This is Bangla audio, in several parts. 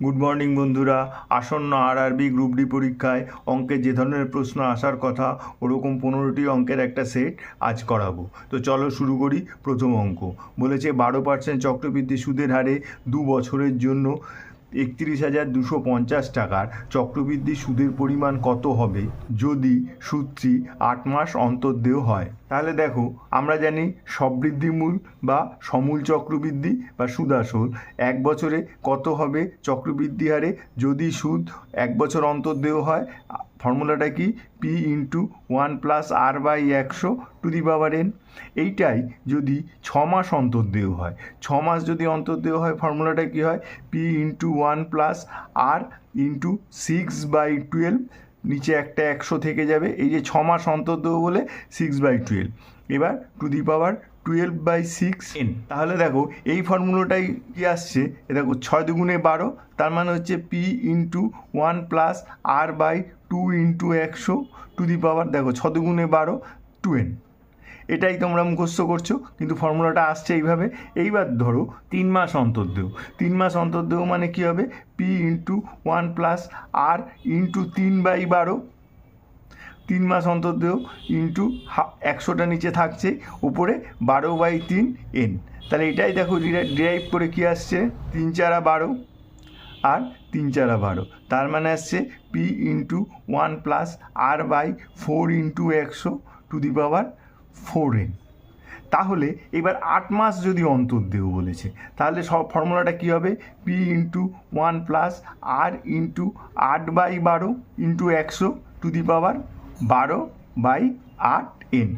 গুড মর্নিং বন্ধুরা। আসন্ন আরআরবি গ্রুপ ডি পরীক্ষায় অঙ্কের যে ধরনের প্রশ্ন আসার কথা ওরকম 15টি অঙ্কের একটা সেট আজ করাবো। তো চলো শুরু করি। প্রথম অঙ্ক বলেছে 12% চক্রবৃদ্ধি সুদের হারে 2 বছরের জন্য 31,250 টাকার চক্রবৃদ্ধি সুদের পরিমাণ কত হবে যদি সুদটি 8 মাস অন্তর্দেয় হয়। তাহলে দেখো, আমরা জানি সবৃদ্ধিমূল বা সমূল চক্রবৃদ্ধি বা সুদাসল 1 বছরে কত হবে চক্রবৃদ্ধি হারে যদি সুদ 1 বছর অন্তর্দেয় হয়। ফর্মুলাটা কি? পি ইন্টু 1+r/100 এইটাই যদি 6 মাস অন্তর্দেয় হয়। 6 মাস যদি অন্তর্দেয় হয় ফর্মুলাটা কি হয়? পি ইন্টু 1+r/6/12, নিচে একটা 100 থেকে যাবে। এই যে 6 মাস অন্তর্দেয় বলে 6/12, এবার টু দি পাওয়ার 12/6n। তাহলে দেখো এই ফর্মুলাটাই কি আসছে, দেখো 6 দুগুণে 12, তার মানে হচ্ছে P into 1+r/2 into 100 to the power, দেখো 6 দুগুণে 12 2n। এটাই তোমরা মুখস্থ করছো, কিন্তু ফর্মুলাটা আসছে এইভাবে। এইবার ধরো 3 মাস অন্তর্দেয়। 3 মাস অন্তর্দেয় মানে কি হবে? পি ইন্টু 1+r ইন্টু 3/12, 3 মাস অন্তর্দেয় ইন্টু 100টা নিচে থাকছে, উপরে 12/3n। তাহলে এটাই দেখো ডিরাইভ করে কি আসছে, 3 4 12 আর 3 4 12, তার মানে আসছে P into 1+r/4 into 100 to the power 4n। তাহলে এবার 8 মাস যদি অন্তর্দেয় বলেছে, তাহলে সব ফর্মুলাটা কী হবে? P into 1+r into 8/12 into 100 to the power 12/8n।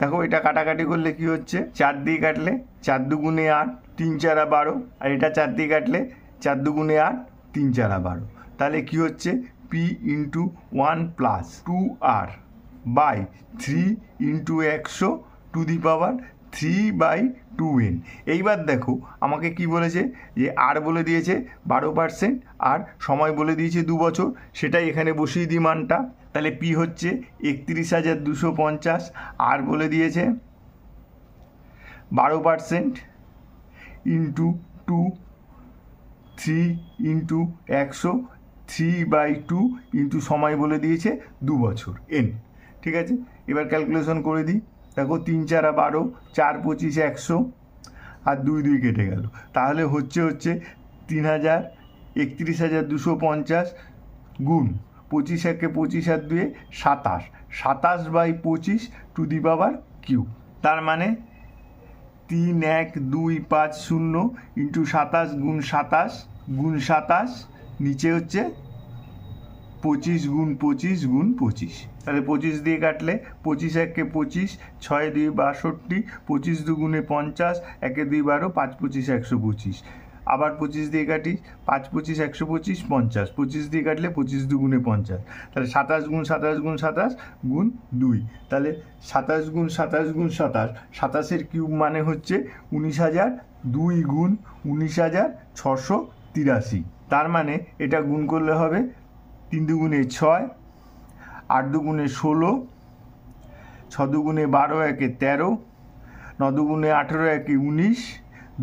দেখো এটা কাটাকাটি করলে কি হচ্ছে, 4 দিয়ে কাটলে 4 দুগুণে 8, 3 4 12, আর এটা 4 দিয়ে কাটলে 4 দুগুণে 8, 3 4 12। তাহলে কি হচ্ছে? P into 1+2r/3 into 100 to the power 3/2n। এইবার দেখো আমাকে কি বলেছে, যে আর বলে দিয়েছে 12% আর সময় বলে দিয়েছে 2 বছর, সেটাই এখানে বসিয়ে দিই মানটা। তাহলে পি হচ্ছে 31,250, আর বলে দিয়েছে 12% ইন্টু 2, 3 ইন্টু 100, 3/2 ইন্টু সময় বলে দিয়েছে 2 বছর n। ঠিক আছে, এবার ক্যালকুলেশন করে দিই। দেখো 3 4 12, 4 25 100, আর 2 2 কেটে গেল। তাহলে হচ্ছে 31,250 গুণ 25 1 25 আর 2 27, 27/25 টু দি পাওয়ার কিউব। তার মানে 3 1 2 5 0 ইন্টু 27 গুণ 27 গুণ 27, নিচে হচ্ছে 25 গুণ 25 গুণ 25। তাহলে 25 দিয়ে কাটলে 25 1 25, 6 2 62, 25 দুগুণে 50, 1 2 12, 5 25 125। আবার 25 দিয়ে কাটি, 5 25 125 50, 25 দিয়ে কাটলে 25 দুগুণে 50। তাহলে 27 গুণ 27 গুণ 27 গুণ 2, তাহলে 27 গুণ 27 গুণ 27, 27-এর কিউব মানে হচ্ছে 19,000, 2 গুণ 19,683। তার মানে এটা গুণ করলে হবে 3 দুগুণে 6, 8 দুগুণে 16, 6 দুগুণে 12 1 13, 9 দুগুণে 18 1 19,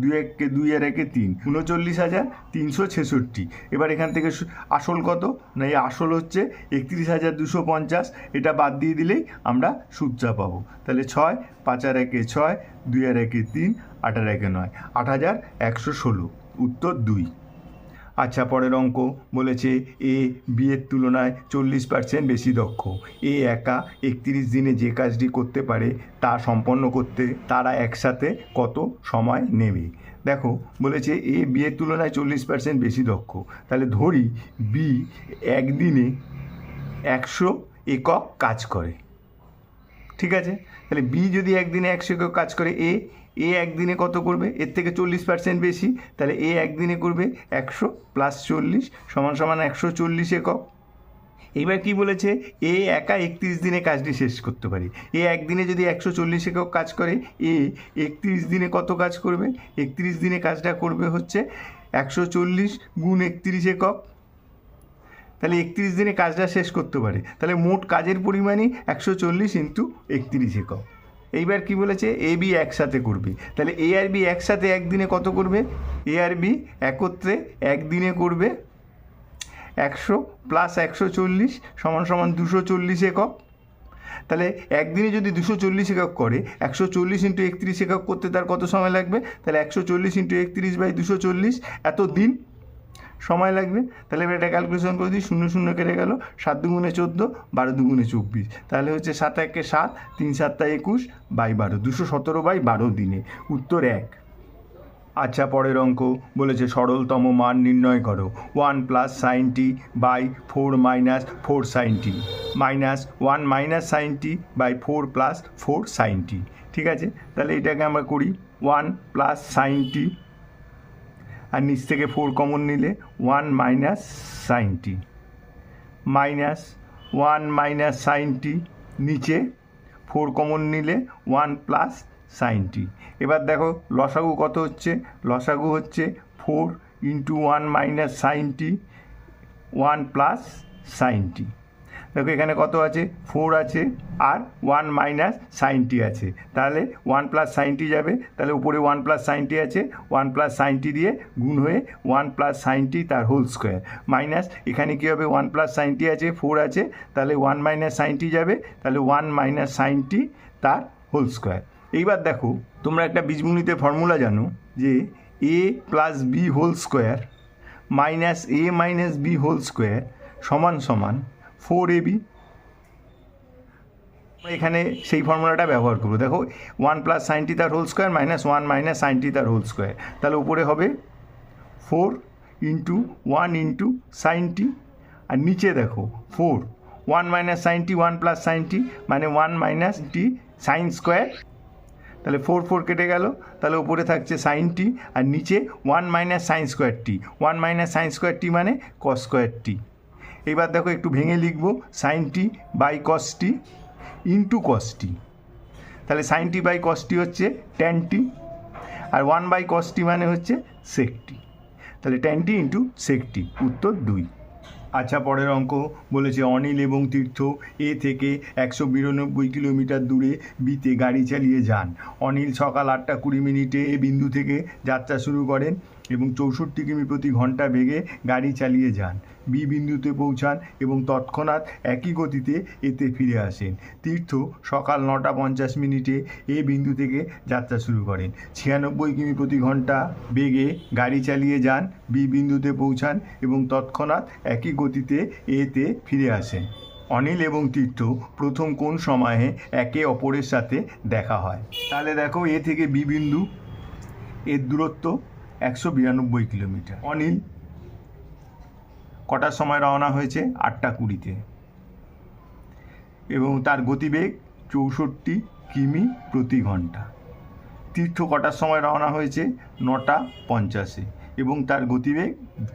2 1 2 আর 1 3, 39,366। এবার এখান থেকে আসল কত না, এই আসল হচ্ছে 31,250, এটা বাদ দিয়ে দিলেই আমরা সুদটা পাবো। তাহলে 6 5 আর 1 6, 2 আর 1 3, 8 আর 1 9, 8,116, উত্তর 2। আচ্ছা, পরের অঙ্ক বলেছে এ বি এর তুলনায় 40% বেশি দক্ষ। এ একা 31 দিনে যে কাজটি করতে পারে তা সম্পন্ন করতে তারা একসাথে কত সময় নেবে। দেখো বলেছে এ বি এর তুলনায় 40% বেশি দক্ষ, তাহলে ধরি বি একদিনে 100 একক কাজ করে। ঠিক আছে, তাহলে বি যদি একদিনে 100 একক কাজ করে, এ একদিনে কত করবে? এর থেকে 40% বেশি, তাহলে এ একদিনে করবে 100 + 40 সমান 140 একক। এইবার কি বলেছে, এ একা 31 দিনে কাজটি শেষ করতে পারে। এ একদিনে যদি 140 একক কাজ করে, এ 31 দিনে কত কাজ করবে? 31 দিনে কাজটা করবে হচ্ছে 140 গুণ 31 একক। তাহলে 31 দিনে কাজটা শেষ করতে পারে, তাহলে মোট কাজের পরিমাণই 140 ইন্টু 31 একক। এইবার কি বলেছে, এ বি একসাথে করবে, তাহলে এ আর বি একসাথে একদিনে কত করবে? এ আর বি একত্রে একদিনে করবে 100 প্লাস 140 সমান সমান 240 একক। তাহলে একদিনে যদি 240 একক করে 140 ইন্টু 31 একক করতে তার কত সময় লাগবে? তাহলে 140 ইন্টু 31/240 এত দিন সময় লাগবে। তাহলে এবার এটা ক্যালকুলেশন করে দিই, 0 0 কেটে গেল, 7 দুগুণে 14, 12 দুগুণে 24, তাহলে হচ্ছে 7 1 7, 3 7 21 বাই 12, 217/12 দিনে। উত্তর 1। আচ্ছা, পরের অঙ্ক বলেছে সরলতম মান নির্ণয় করো। 1 plus sine t by 4 minus 4 sine t minus 1 minus sine t by 4 plus 4 sine t. ঠিক আছে, তাহলে এটাকে আমরা করি 1 প্লাস সাইন টি, আর নিচ থেকে 4 কমন নিলে 1 minus sine t minus 1 minus sine টি, নিচে 4 কমন নিলে 1 প্লাস সাইন টি। এবার দেখো লসাগু কত হচ্ছে? লসাগু হচ্ছে 4 into 1 minus sine t 1 plus sine টি। দেখো এখানে কত আছে? 4 আছে আর 1 মাইনাস সাইন টি আছে, তাহলে 1 প্লাস সাইন টি যাবে, তাহলে উপরে 1 প্লাস সাইন টি আছে, 1 প্লাস সাইন টি দিয়ে গুণ হয়ে 1 প্লাস সাইন টি তার হোল স্কোয়ার, মাইনাস এখানে কী হবে? 1 প্লাস সাইন টি আছে, 4 আছে, তাহলে 1 মাইনাস সাইন টি যাবে, তাহলে 1 মাইনাস সাইন টি তার হোল স্কোয়ার। এইবার দেখো তোমরা একটা বীজগণিতের ফর্মুলা জানো যে a plus b whole square minus a minus b whole square সমান সমান 4ab। এখানে সেই ফর্মুলাটা ব্যবহার করবো। দেখো 1 প্লাস সাইন টি তার whole square minus 1 minus sine t তার হোল স্কোয়ার, তাহলে উপরে হবে 4 ইন্টু 1 ইন্টু সাইন টি, আর নিচে দেখো 4 1 minus sine t 1 plus sine t মানে 1 মাইনাস টি সাইন স্কোয়ার, তাহলে 4 4 কেটে গেল, তাহলে উপরে থাকছে সাইন টি আর নিচে 1 minus sine square t, 1 minus sine square t মানে কস স্কোয়ার টি। এবার দেখো একটু ভেঙে লিখবো, sine t by cos t into cos t, তাহলে সাইন টি বাই কস টি হচ্ছে tan T, R 1 by cos টি মানে হচ্ছে সেক টি, তাহলে ট্যান টি ইন্টু সেক টি। উত্তর 2। আচ্ছা, পরের অঙ্ক বলেছে অনিল এবং তীর্থ এ থেকে 192 কিলোমিটার দূরে বিতে গাড়ি চালিয়ে যান। অনিল সকাল 8:20 এ বিন্দু থেকে যাত্রা শুরু করেন এবং 64 কিমি প্রতি ঘন্টা বেগে গাড়ি চালিয়ে যান। বি বিন্দুতে পৌঁছান এবং তৎক্ষণাৎ একই গতিতে এতে ফিরে আসেন। তীর্থ সকাল 9:50 এ বিন্দু থেকে যাত্রা শুরু করেন। 96 কিমি প্রতি ঘন্টা বেগে গাড়ি চালিয়ে যান, বি বিন্দুতে পৌঁছান এবং তৎক্ষণাৎ একই গতিতে এতে ফিরে আসেন। অনিল এবং তীর্থ প্রথম কোন সময়ে একে অপরের সাথে দেখা হয়? তাহলে দেখো এ থেকে বি বিন্দু এর দূরত্ব 192 কিলোমিটার। অনিল কটার সময় রওনা হয়েছে? 8:20 এবং তার গতিবেগ 64 কিমি প্রতি ঘন্টা। তীর্থ কটার সময় রওনা হয়েছে? 9:50 এবং তার গতিবেগ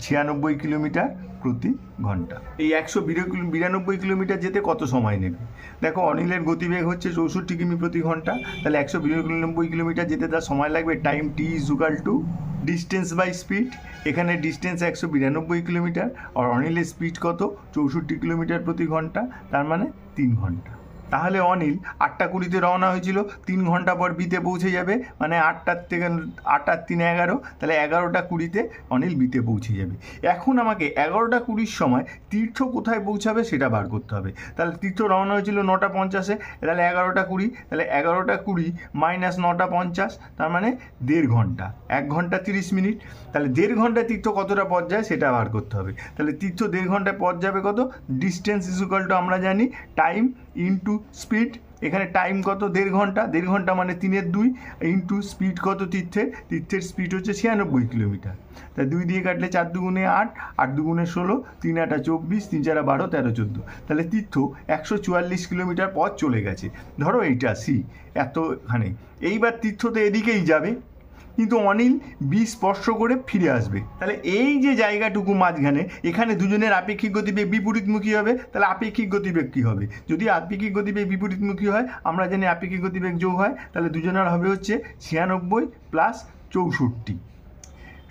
96 কিলোমিটার প্রতি ঘন্টা। এই 192 কিলোমিটার যেতে কত সময় নেবে? দেখো অনিলের গতিবেগ হচ্ছে 64 কিমি প্রতি ঘন্টা, তাহলে 192 কিলোমিটার যেতে তার সময় লাগবে time T is equal to distance by speed. এখানে ডিস্টেন্স 192 কিলোমিটার আর অনিলের স্পিড কত? 64 কিলোমিটার প্রতি ঘন্টা, তার মানে 3 ঘন্টা। তাহলে অনিল 8:20 রওনা হয়েছিল, 3 ঘন্টা পর বিতে পৌঁছে যাবে, মানে 8টার থেকে 8 আর 3 11, তাহলে 11:20 অনিল বিতে পৌঁছে যাবে। এখন আমাকে 11:20 সময় তীর্থ কোথায় পৌঁছাবে সেটা বার করতে হবে। তাহলে তীর্থ রওনা হয়েছিল 9:50, তাহলে 11:20, তাহলে 11:20 মাইনাস 9:50, তার মানে 1.5 ঘন্টা, 1 ঘন্টা 30 মিনিট। তাহলে 1.5 ঘন্টা তীর্থ কতটা পথ যায় সেটা বার করতে হবে। তাহলে তীর্থ 1.5 ঘন্টায় পথ যাবে কত? ডিস্টেন্স ইজ ইকুয়াল টু আমরা জানি টাইম ইন্টু স্পিড। এখানে টাইম কত? 1.5 ঘন্টা, 1.5 ঘন্টা মানে 3/2 ইন্টু স্পিড কত তীর্থের? তীর্থের স্পিড হচ্ছে 96 কিলোমিটার। তাই 2 দিয়ে কাটলে 4 দুগুণে 8, 8 দুগুণে 16, 3 8 24, 3 4 12, 13 14, তাহলে তীর্থ 144 কিলোমিটার পথ চলে গেছে। ধরো এইটা সি এতখানে। এইবার তীর্থ তো এদিকেই যাবে, কিন্তু অনিল বি স্পর্শ করে ফিরে আসবে। তাহলে এই যে জায়গাটুকু মাঝখানে, এখানে দুজনের আপেক্ষিক গতিবেগ বিপরীতমুখী হবে। তাহলে আপেক্ষিক গতিবেগ কী হবে? যদি আপেক্ষিক গতিবেগ বিপরীতমুখী হয়, আমরা জানি আপেক্ষিক গতিবেগ যোগ হয়, তাহলে দুজনের হবে হচ্ছে 96 প্লাস 64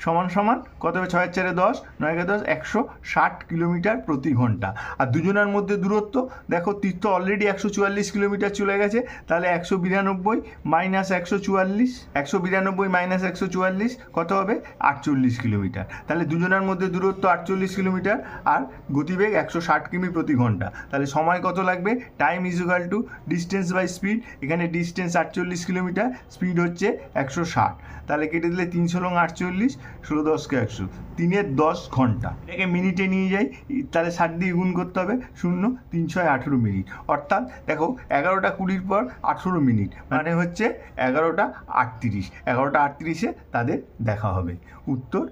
সমান সমান কত হবে, 6 4 10, 9 10, 160 কিলোমিটার প্রতি ঘন্টা। আর দুজনের মধ্যে দূরত্ব দেখো, তীর্থ অলরেডি 144 কিলোমিটার চলে গেছে, তাহলে 192 মাইনাস 144, 192 মাইনাস 144 কত হবে, 48 কিলোমিটার। তাহলে দুজনের মধ্যে দূরত্ব 48 কিলোমিটার আর গতিবেগ 160 কিমি প্রতি ঘন্টা। তাহলে সময় কত লাগবে, time is equal to distance by speed. এখানে ডিস্টেন্স 48 কিলোমিটার, স্পিড হচ্ছে 160। তাহলে কেটে দিলে 3 × 48, 16 10 কে 100, 3 এর 10 ঘন্টা। এটাকে মিনিটে নিয়ে যাই, তাহলে 60 দিয়ে গুণ করতে হবে, 0 3 6 18 মিনিট। অর্থাৎ দেখো 11টা 20 পর 18 মিনিট, মানে হচ্ছে 11টা 38। 11টা 38-এ তাদের দেখা হবে। উত্তর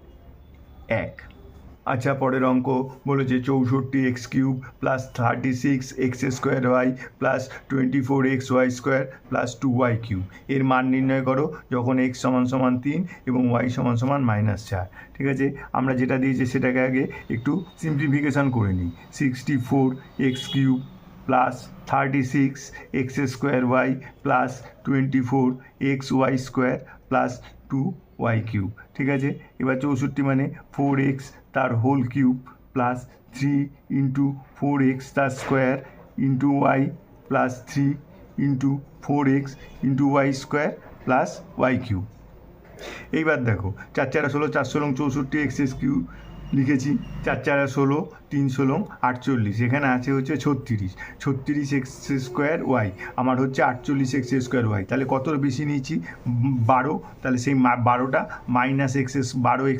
1। আচ্ছা, পরের অঙ্ক বলেছে 64x³ plus 36x² plus 24xy² plus 2y³ এর মান নির্ণয় করো যখন x = 3 এবং y = -4। ঠিক আছে, আমরা যেটা দিয়েছি সেটাকে আগে একটু সিম্পলিফিকেশান করে নিই। 64x³ plus 36x² plus 24xy² plus 2y³ ঠিক আছে। এবার 64 মানে 4x তার হোল কিউব প্লাস 3 × 4x তার square into y plus 3 × 4x × y² plus y³ এইবার দেখো 4 4 16, 4 16 64 x³ লিখেছি, 4 4 16, 3 16 48, এখানে আছে হচ্ছে 36x² আমার হচ্ছে 48x², তাহলে কত বেশি নিয়েছি, 12। তাহলে সেই 12টা মাইনাস বারো x²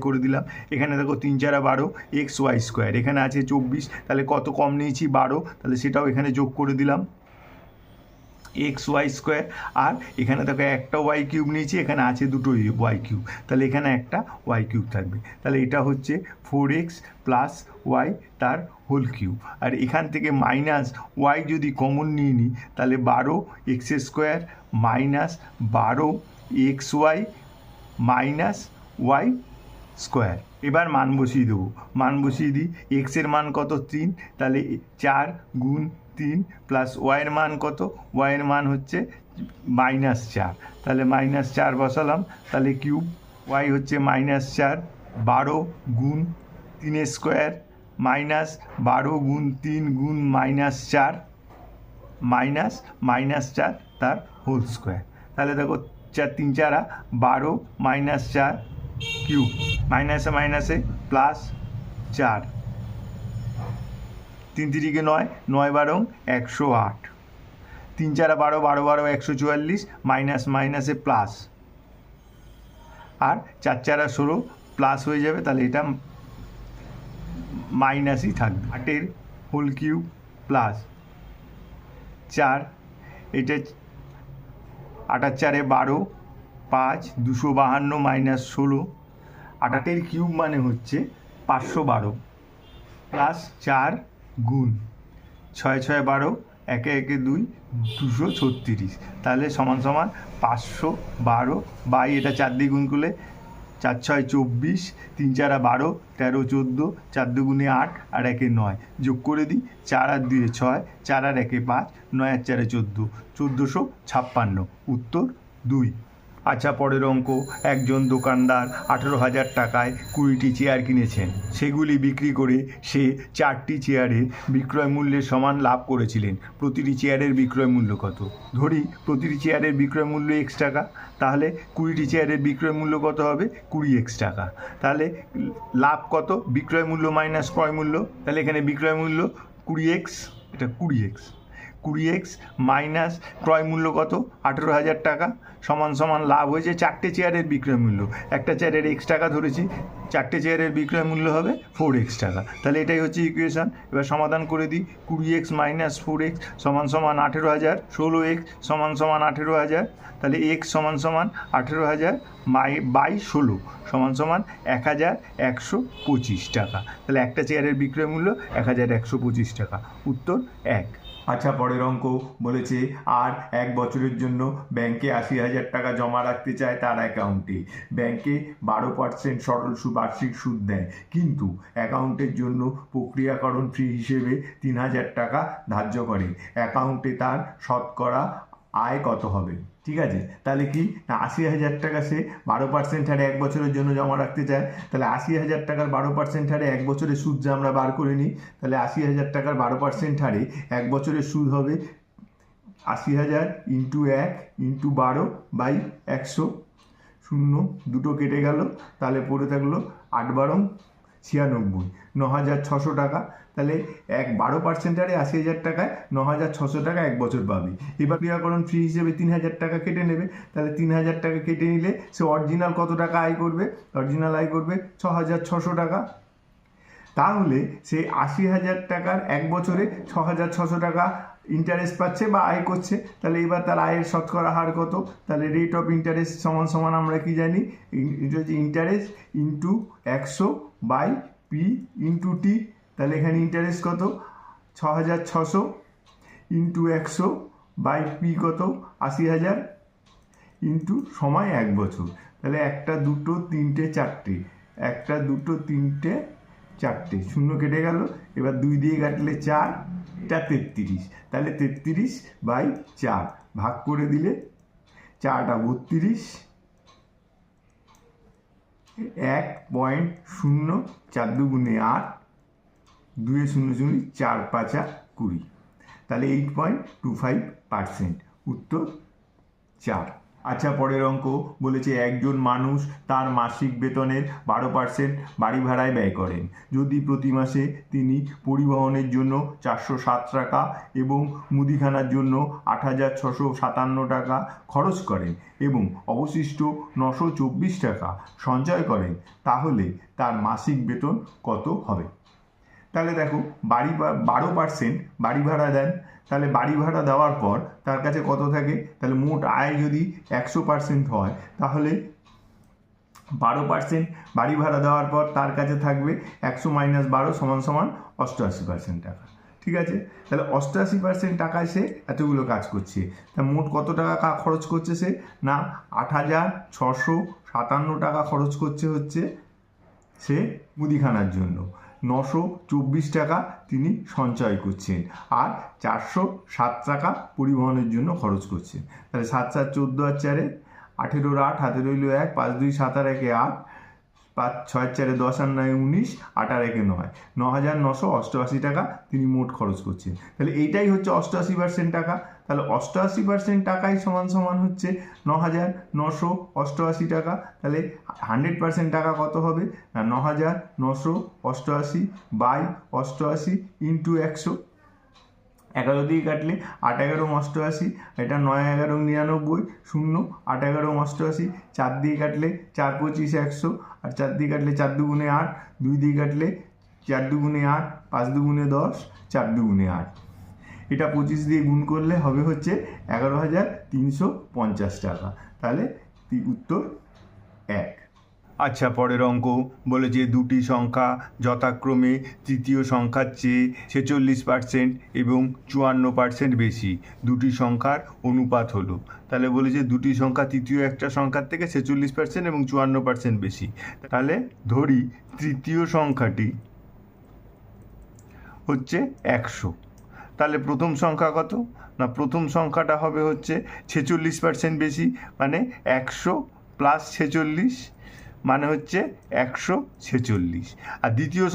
করে দিলাম। এখানে দেখো 3 4 12 xy², এখানে আছে 24, তাহলে কত কম নিয়েছি, 12, তাহলে সেটাও এখানে যোগ করে দিলাম xy²। আর এখানে দেখো একটা y³ নিয়েছি, এখানে আছে দুটো y³, তাহলে এখানে একটা y³ থাকবে। তাহলে এটা হচ্ছে 4x প্লাস y তার হোল কিউব। আর এখান থেকে মাইনাস y যদি কমন নিয়ে নিই, তাহলে 12x² minus 12xy minus y²। এবার মান বসিয়ে দেবো, মান বসিয়ে দিই। x এর মান কত, 3, তাহলে 4 × 3 প্লাস ওয়াইয়ের মান কত, ওয়াইয়ের মান হচ্ছে -4, তাহলে -4 বসালাম, তাহলে কিউব ওয়াই হচ্ছে -4, 12 × 3² মাইনাস 12 × 3 × -4 মাইনাস -4 তার হোল স্কোয়ার। তাহলে দেখো 4 3 4 12 -4 কিউব, মাইনাসে মাইনাসে প্লাস 4, 3 3 9, 9 12 108, 3 4 12 12 12 144, মাইনাস মাইনাসে প্লাস, আর 4 4 16 প্লাস হয়ে যাবে, তাহলে এটা মাইনাসই থাকবে। 8 হোল কিউব প্লাস 4, এটা 8 4 12, 5 252 মাইনাস 16, 8 কিউব মানে হচ্ছে 512 প্লাস 4 গুণ 6 6 12, 1 1 2, 236, তাহলে সমান সমান 512 বাই এটা 4 দিয়ে গুণ করলে 4 6 24, 3 4 12, 13 14, 4 2 8 আর 1 9, যোগ করে দিই, 4 আর 2 6, 4 আর 1 5, 9 আর 4 14, 1456। উত্তর 2। আচ্ছা, পরের অঙ্ক, একজন দোকানদার 18,000 টাকায় 20টি চেয়ার কিনেছেন। সেগুলি বিক্রি করে সে 4টি চেয়ারের বিক্রয় মূল্যের সমান লাভ করেছিলেন। প্রতিটি চেয়ারের বিক্রয় মূল্য কত? ধরি প্রতিটি চেয়ারের বিক্রয় মূল্য x টাকা, তাহলে 20টি চেয়ারের বিক্রয় মূল্য কত হবে, 20x টাকা। তাহলে লাভ কত, বিক্রয় মূল্য মাইনাস ক্রয় মূল্য, তাহলে এখানে বিক্রয় মূল্য 20x, এটা 20x মাইনাস ক্রয় মূল্য কত, 18,000 টাকা, সমান সমান লাভ হয়েছে 4টে চেয়ারের বিক্রয় মূল্য, একটা চেয়ারের x টাকা ধরেছি, 4টে চেয়ারের বিক্রয় মূল্য হবে 4x টাকা। তাহলে এটাই হচ্ছে ইকুয়েশান। এবার সমাধান করে দিই, 20x মাইনাস 4x সমান সমান 18,000, 16x সমান সমান 18,000, তাহলে x সমান সমান 18,000 বাই 16 সমান সমান 1,125 টাকা। তাহলে একটা চেয়ারের বিক্রয় মূল্য 1,125 টাকা। উত্তর 1। আচ্ছা, পরের অঙ্ক বলেছে আর 1 বছরের জন্য ব্যাংকে 80,000 টাকা জমা রাখতে চায় তার অ্যাকাউন্টে। ব্যাংকে 12% সরল বার্ষিক সুদ দেয়, কিন্তু অ্যাকাউন্টের জন্য প্রক্রিয়াকরণ ফি হিসেবে 3,000 টাকা ধার্য করে। অ্যাকাউন্টে তার শতকরা আয় কত হবে? ঠিক আছে, তাহলে কি না ৮০,০০০ টাকা সে 12% হারে 1 বছরের জন্য জমা রাখতে চায়। তাহলে ৮০,০০০ টাকার 12% হারে 1 বছরের সুদ যা আমরা বার করে নিই, তাহলে ৮০,০০০ টাকার 12% হারে 1 বছরের সুদ হবে ৮০,০০০ ইন্টু 1 ইন্টু 12/100, শূন্য দুটো কেটে গেল, তাহলে পড়ে থাকলো 8×12 = 96, 9,600 টাকা। তাহলে 12% হারে ৮০,০০০ টাকায় 9,600 টাকা 1 বছর পাবে। এবার ক্রিয়াকরণ ফি হিসেবে 3,000 টাকা কেটে নেবে। তাহলে 3,000 টাকা কেটে নিলে সে অরিজিনাল কত টাকা আয় করবে? অরিজিনাল আয় করবে 6,600 টাকা। তাহলে সে ৮০,০০০ টাকার 1 বছরে 6,600 টাকা ইন্টারেস্ট পাচ্ছে বা আয় করছে। তাহলে এবার তার আয়ের শতকরা হার কত? তাহলে রেট অফ ইন্টারেস্ট সমান সমান আমরা কি জানি? এটা হচ্ছে interest into 100/P into T. তাহলে এখানে ইন্টারেস্ট কত? 6,600 ইন্টু 100/P কত? ৮০,০০০ ইন্টু সময় 1 বছর। তাহলে 1 2 3 4, 1 2 3 4, শূন্য কেটে গেল। এবার 2 দিয়ে কাটলে 4, এটা 33। তাহলে 33/4 ভাগ করে দিলে 4টা 32, 1.0, 4 2 8, 2 0 0, 4 5 20। তাহলে 8.25%, উত্তর 4। আচ্ছা, পরের অঙ্ক বলেছে একজন মানুষ তার মাসিক বেতনের 12% বাড়ি ভাড়ায় ব্যয় করেন। যদি প্রতি মাসে তিনি পরিবহনের জন্য 407 টাকা এবং মুদিখানার জন্য 8,657 টাকা খরচ করেন এবং অবশিষ্ট 924 টাকা সঞ্চয় করেন, তাহলে তার মাসিক বেতন কত হবে? তাহলে দেখো, 12% বাড়ি ভাড়া দেন। তাহলে বাড়ি ভাড়া দেওয়ার পর তার কাছে কত থাকে? তাহলে মোট আয় যদি 100% হয়, তাহলে 12% বাড়ি ভাড়া দেওয়ার পর তার কাছে থাকবে 100 - 12 = 88% টাকা। ঠিক আছে, তাহলে 88% টাকায় সে এতগুলো কাজ করছে। তা মোট কত টাকা খরচ করছে সে? না 8,657 টাকা খরচ করছে হচ্ছে সে মুদিখানার জন্য, 924 টাকা তিনি সঞ্চয় করছেন, আর 407 টাকা পরিবহনের জন্য খরচ করছেন। তাহলে 7 7 14 আর 4, 18 8, হাতে রইল 1, 5 2 7 আর 1 8, 5 6 4 10 আর 9 19, 8 আর 1 9, 9,988 টাকা তিনি মোট খরচ করছেন। তাহলে এইটাই হচ্ছে 88% টাকা। তাহলে 88% টাকাই সমান সমান হচ্ছে 9,988 টাকা। তাহলে 100% টাকা কত হবে? না 9,988/88 ইন্টু 100। 11 দিয়ে কাটলে 8 11 88, এটা 9 11 99, শূন্য 8 11 88, 4 দিয়ে কাটলে 4 25 100, আর 4 দিয়ে কাটলে 4 2 8, 2 দিয়ে কাটলে 4 2 8, 5 2 10, 4 2 8। এটা 25 দিয়ে গুণ করলে হবে হচ্ছে 11,350 টাকা। তাহলে উত্তর 1। আচ্ছা, পরের অঙ্ক বলেছে দুটি সংখ্যা যথাক্রমে তৃতীয় সংখ্যার চেয়ে 46% এবং 54% বেশি, দুটি সংখ্যার অনুপাত হলো। তাহলে বলেছে দুটি সংখ্যা তৃতীয় একটা সংখ্যার থেকে 46% এবং 54% বেশি। তাহলে ধরি তৃতীয় সংখ্যাটি হচ্ছে 100। তাহলে প্রথম সংখ্যা কত? না প্রথম সংখ্যাটা হবে হচ্ছে 46% বেশি, মানে 100 + 46 মানে হচ্ছে 146। আর দ্বিতীয়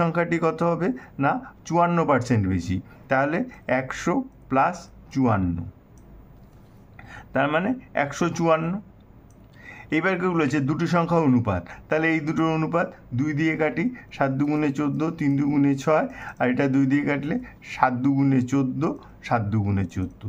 সংখ্যাটি কত হবে? না 54% বেশি, তাহলে 100 + 54, তার মানে 154। এইবার কি বলেছে দুটো সংখ্যা অনুপাত। তাহলে এই দুটোর অনুপাত 2 দিয়ে কাটি, 7 2 14, 3 2 6, আর এটা 2 দিয়ে কাটলে 7 2 14, 7 2 14,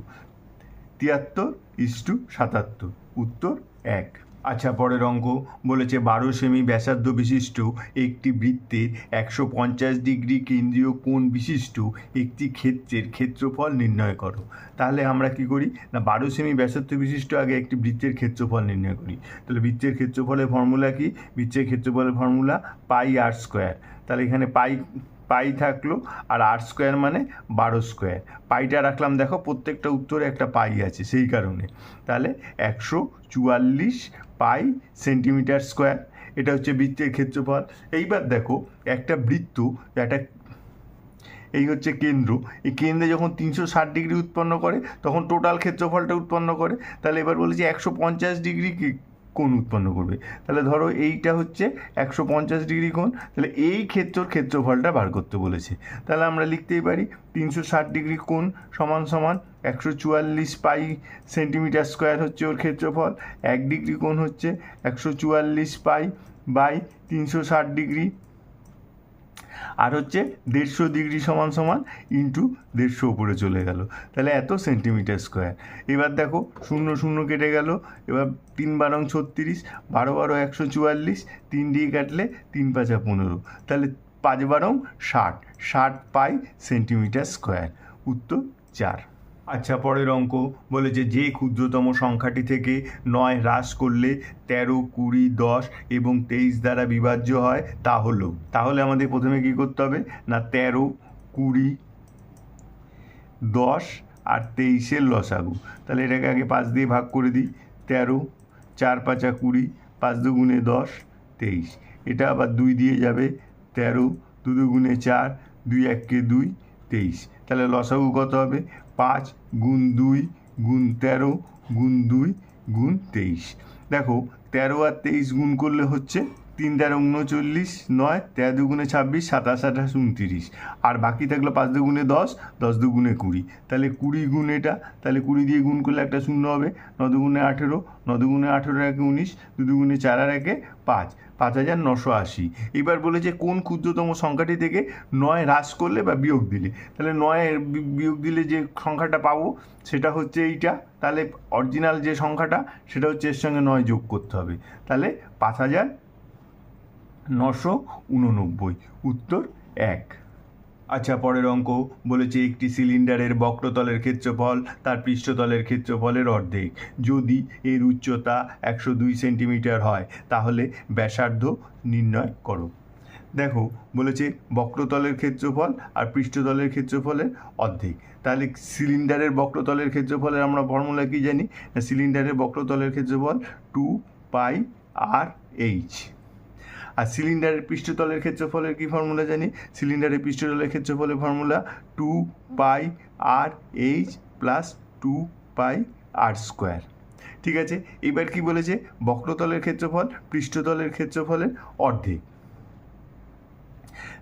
73:77, উত্তর 1। আচ্ছা, পরের অঙ্ক বলেছে 12 সেমি ব্যাসার্ধ বিশিষ্ট একটি বৃত্তের 150 ডিগ্রি কেন্দ্রীয় কোণ বিশিষ্ট একটি ক্ষেত্রের ক্ষেত্রফল নির্ণয় করো। তাহলে আমরা কি করি? না 12 সেমি ব্যাসার্ধ বিশিষ্ট আগে একটি বৃত্তের ক্ষেত্রফল নির্ণয় করি। তাহলে বৃত্তের ক্ষেত্রফলের ফর্মুলা কি? বৃত্তের ক্ষেত্রফলের ফর্মুলা πr²। তাহলে এখানে পাই থাকলো, আর r² মানে 12²। পাইটা রাখলাম, দেখো প্রত্যেকটা উত্তরে একটা পাই আছে সেই কারণে। তাহলে 144 পাই সেন্টিমিটার স্কোয়ার, এটা হচ্ছে বৃত্তের ক্ষেত্রফল। এইবার দেখো একটা বৃত্ত, এই হচ্ছে কেন্দ্র। এই কেন্দ্রে যখন 360 ডিগ্রি উৎপন্ন করে তখন টোটাল ক্ষেত্রফলটা উৎপন্ন করে। তাহলে এবার বলেছি 150 ডিগ্রি কোণ উৎপন্ন করবে। তাহলে ধরো এইটা হচ্ছে 150 ডিগ্রি কোণ, তাহলে এই ক্ষেত্রফলটা বার করতে বলেছে। তাহলে আমরা লিখতেই পারি 360 ডিগ্রি কোণ সমান সমান 144 পাই সেন্টিমিটার স্কোয়ার হচ্ছে ওর ক্ষেত্রফল। 1 ডিগ্রি কোণ হচ্ছে 144 পাই বাই 360 ডিগ্রি, আর হচ্ছে 150 ডিগ্রি সমান সমান ইন্টু 150 উপরে চলে গেল, তাহলে এত সেন্টিমিটার স্কোয়ার। এবার দেখো 0 0 কেটে গেল, এবার 3 বারং 36, 12 12 144, 3 দিয়ে কাটলে 3 5 15, তাহলে 5 বারং 60, 60 পাই সেন্টিমিটার স্কোয়ার। উত্তর 4। আচ্ছা, পরের অঙ্ক বলেছে যে ক্ষুদ্রতম সংখ্যাটি থেকে 9 হ্রাস করলে 13, 20, 10 এবং 23 দ্বারা বিভাজ্য হয় তা হলো। তাহলে আমাদের প্রথমে কী করতে হবে না 13, 20, 10 আর 23-এর লসাগু। তাহলে এটাকে আগে 5 দিয়ে ভাগ করে দিই। 13, 4 5 20, 5 2 গুণে 10, 23। এটা আবার 2 দিয়ে যাবে, 13, 2 2 গুণে 4, 2 1 কে 2, 23। তাহলে লসাগু কত হবে 5 গুণ 2 গুণ 13 গুণ 2 গুণ 23। দেখো 13 আর 23 গুণ করলে হচ্ছে 3 13 39, 9 13 2 গুণে 26, 27 28 29, আর বাকি থাকলো 5 2 গুণে 10, 10 2 গুণে 20। তাহলে 20 গুণ এটা, তাহলে 20 দিয়ে গুণ করলে একটা শূন্য হবে। 9 2 গুণে 18, 9 2 গুণে 18 একে 19, 2 2 গুণে 4 আর একে 5, 5980। এবার বলেছে কোন ক্ষুদ্রতম সংখ্যাটি থেকে 9 হ্রাস করলে বা বিয়োগ দিলে। তাহলে 9 বিয়োগ দিলে যে সংখ্যাটা পাবো সেটা হচ্ছে এইটা। তাহলে অরিজিনাল যে সংখ্যাটা সেটা হচ্ছে এর সঙ্গে 9 যোগ করতে হবে। তাহলে 5989। উত্তর 1। আচ্ছা, পরের অঙ্ক বলেছে একটি সিলিন্ডারের বক্রতলের ক্ষেত্রফল তার পৃষ্ঠতলের ক্ষেত্রফলের অর্ধেক। যদি এর উচ্চতা 102 সেন্টিমিটার হয় তাহলে ব্যাসার্ধ নির্ণয় করো। দেখো বলেছে বক্রতলের ক্ষেত্রফল আর পৃষ্ঠতলের ক্ষেত্রফলের অর্ধেক। তাহলে সিলিন্ডারের বক্রতলের ক্ষেত্রফলের আমরা ফর্মুলা কি জানি, সিলিন্ডারের বক্রতলের ক্ষেত্রফল 2 পাই আর এইচ। আর সিলিন্ডারের পৃষ্ঠতলের ক্ষেত্রফলের কি ফর্মুলা জানি, সিলিন্ডারের পৃষ্ঠতলের ক্ষেত্রফলের ফর্মুলা 2 পাই আর এইচ প্লাস 2 পাই আর স্কোয়ার। ঠিক আছে, এবার কি বলেছে বক্রতলের ক্ষেত্রফল পৃষ্ঠতলের ক্ষেত্রফলের অর্ধেক।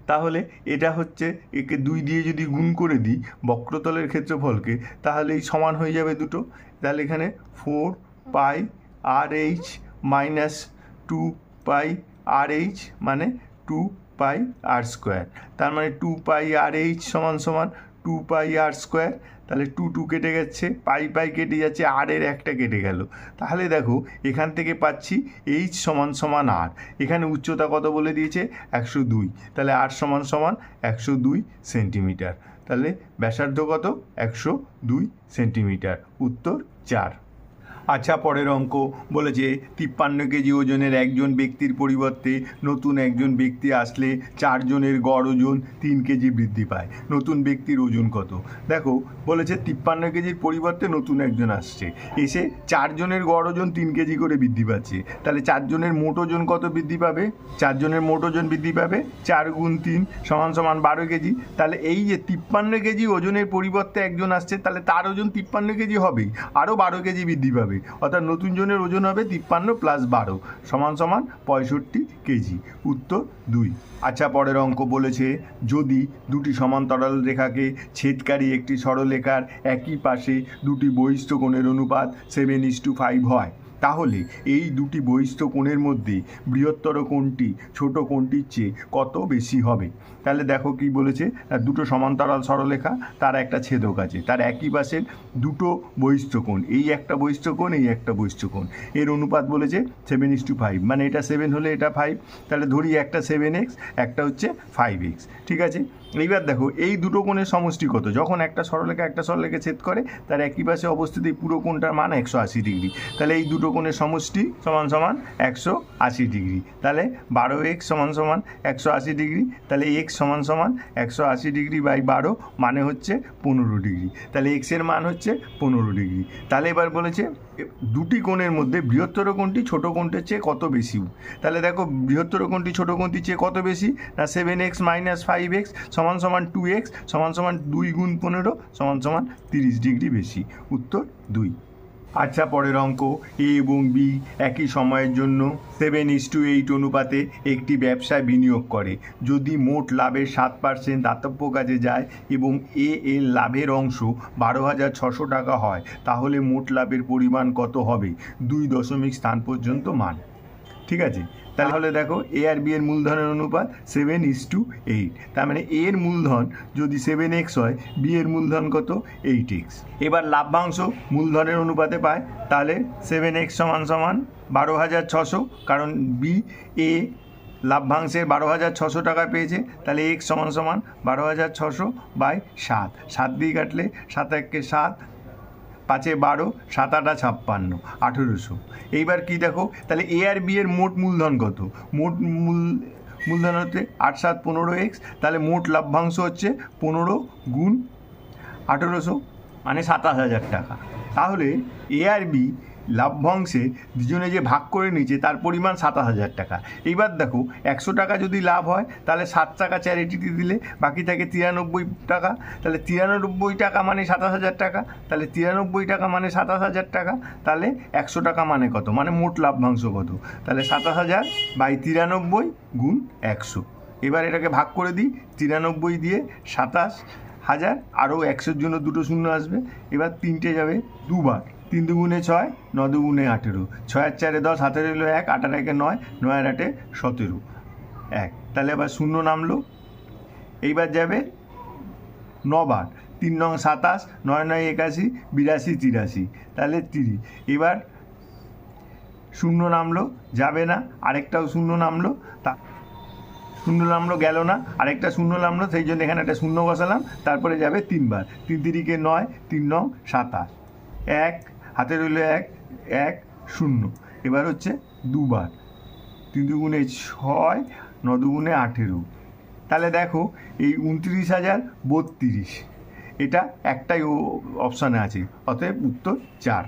তাহলে এটা হচ্ছে একে 2 দিয়ে যদি গুণ করে দিই বক্রতলের ক্ষেত্রফলকে, তাহলে এই সমান হয়ে যাবে দুটো। তাহলে এখানে 4 পাই আর এইচ মাইনাস 2 পাই আর এইচ মানে 2 পাই আর স্কোয়ার। তার মানে 2 পাই আর এইচ সমান সমান 2 পাই আর স্কোয়ার। তাহলে 2 2 কেটে গেছে, পাই পাই কেটে যাচ্ছে, আর এর একটা কেটে গেল। তাহলে দেখো এখান থেকে পাচ্ছি এইচ সমান সমান আর। এখানে উচ্চতা কত বলে দিয়েছে 102, তাহলে আর সমান সমান 102 সেন্টিমিটার। তাহলে ব্যাসার্ধ কত 102 সেন্টিমিটার। উত্তর 4। আচ্ছা, পরের অঙ্ক বলেছে 53 কেজি ওজনের একজন ব্যক্তির পরিবর্তে নতুন একজন ব্যক্তি আসলে 4 জনের গড় ওজন 3 কেজি বৃদ্ধি পায়। নতুন ব্যক্তির ওজন কত? দেখো বলেছে 53 কেজির পরিবর্তে নতুন একজন আসছে, এসে 4 জনের গড় ওজন 3 কেজি করে বৃদ্ধি পাচ্ছে। তাহলে 4 জনের মোট ওজন কত বৃদ্ধি পাবে? 4 জনের মোট ওজন বৃদ্ধি পাবে 4 গুণ 3 সমান সমান 12 কেজি। তাহলে এই যে 53 কেজি ওজনের পরিবর্তে একজন আসছে, তাহলে তার ওজন 53 কেজি হবেই, আরও 12 কেজি বৃদ্ধি পাবে। অর্থাৎ নতুন জনের ওজন হবে 53 প্লাস 12 সমান সমান 65 কেজি। উত্তর 2। আচ্ছা, পরের অঙ্ক বলেছে যদি দুটি সমান্তরাল রেখাকে ছেদকারী একটি সরলরেখার একই পাশে দুটি বহিস্থ কোণের অনুপাত 7:5 হয়, তাহলে এই দুটি বহিস্থ কোণের মধ্যে বৃহত্তর কোণটি ছোট কোণটির চেয়ে কত বেশি হবে? তাহলে দেখো কি বলেছে, দুটো সমান্তরাল সরলরেখা, তার একটা ছেদক আছে, তার একই পাশের দুটো বহিস্থ কোণ, এই একটা বহিস্থ কোণ, এই একটা বহিস্থ কোণ, এর অনুপাত বলেছে 7:5, মানে এটা 7 হলে এটা 5, তাহলে ধরি একটা 7x, একটা হচ্ছে 5x। ঠিক আছে, এইবার দেখো এই দুটো কোণের সমষ্টি কত? যখন একটা সরলরেখা ছেদ করে তার একই পাশে অবস্থিত এই পুরো কোণটার মান 180 ডিগ্রি। তাহলে এই দুটো কোণের সমষ্টি সমান সমান 180 ডিগ্রি। তাহলে 12x সমান সমান 180 ডিগ্রি। তাহলে x সমান সমান 180 ডিগ্রি বাই 12 মানে হচ্ছে 15 ডিগ্রি। তাহলে x এর মান হচ্ছে 15 ডিগ্রি। তাহলে এবার বলেছে দুটি কোণের মধ্যে বৃহত্তর কোণটি ছোট কোণটির চেয়ে কত বেশি? তাহলে দেখো বৃহত্তর কোণটি ছোট কোণটির চেয়ে কত বেশি? না 7x - 5x = 2x = 2 গুণ 15 = 30 ডিগ্রি বেশি। উত্তর 2। আচ্ছা, পরের অঙ্ক, এ এবং বি একই সময়ের জন্য 7:8 অনুপাতে একটি ব্যবসায় বিনিয়োগ করে। যদি মোট লাভের 7% দাতব্য কাজে যায় এবং এর লাভের অংশ 12,600 টাকা হয়, তাহলে মোট লাভের পরিমাণ কত হবে? 2 দশমিক স্থান পর্যন্ত মান। ঠিক আছে, তাহলে দেখো এ আর বি এর মূলধনের অনুপাত 7:8। তার মানে এ এর মূলধন যদি 7x হয়, বি এর মূলধন কত? 8x। এবার লাভ্যাংশ মূলধনের অনুপাতে পায়, তাহলে 7x = 12,600, কারণ বি এ লাভ্যাংশের 12,600 টাকা পেয়েছে, তাহলে x = 12,600/7। 7 দিয়ে কাটলে 7 × 1 = 7, 5 × 12, 7 × 8 = 56, 1800। এইবার কি দেখো, তাহলে এ আর বি এর মোট মূলধন কত? মোট মূলধন হচ্ছে 8 × 7 = 15x, তাহলে মোট লাভ্যাংশ হচ্ছে 15 গুণ 1800 মানে 27,000 টাকা। তাহলে এ আর বি লাভ্যাংশে দুজনে যে ভাগ করে নিয়েছে তার পরিমাণ 27,000 টাকা। এইবার দেখো 100 টাকা যদি লাভ হয়, তাহলে 7 টাকা চ্যারিটিতে দিলে বাকি থাকে 93 টাকা। তাহলে 93 টাকা মানে 27,000 টাকা। তাহলে 93 টাকা মানে 27,000 টাকা। তাহলে 100 টাকা মানে কত? মানে মোট লাভ্যাংশ কত? তাহলে 27,000/93 গুণ 100। এবার এটাকে ভাগ করে দিই, 93 দিয়ে 27,000, আরও 100-র জন্য দুটো শূন্য আসবে। এবার 3টে যাবে দুবার, 3 দুগুণে 6, 9 দুগুণে 18, 6 আর 4 10, হাতে রইল 1, 8 আর 1 9, 9 আর 8 17, 1। তাহলে এবার শূন্য নামলো। এইবার যাবে 9 বার, 3 9 27, 9 9 81, 82 83, তাহলে 30। এবার শূন্য নামলো, যাবে না, আরেকটাও শূন্য নামলো, তা শূন্য নামলো, গেল না, আরেকটা শূন্য নামলো, সেই জন্য এখানে একটা শূন্য বসালাম। তারপরে যাবে 3 বার, 3 3 9, 3 9 27, 1, হাতে রইল 1 1 0। এবার হচ্ছে দুবার, 3 দুগুণে 6, 9 দুগুণে 18। তাহলে দেখো এই 29,032, এটা একটাই অপশানে আছে, অতএব উত্তর 4।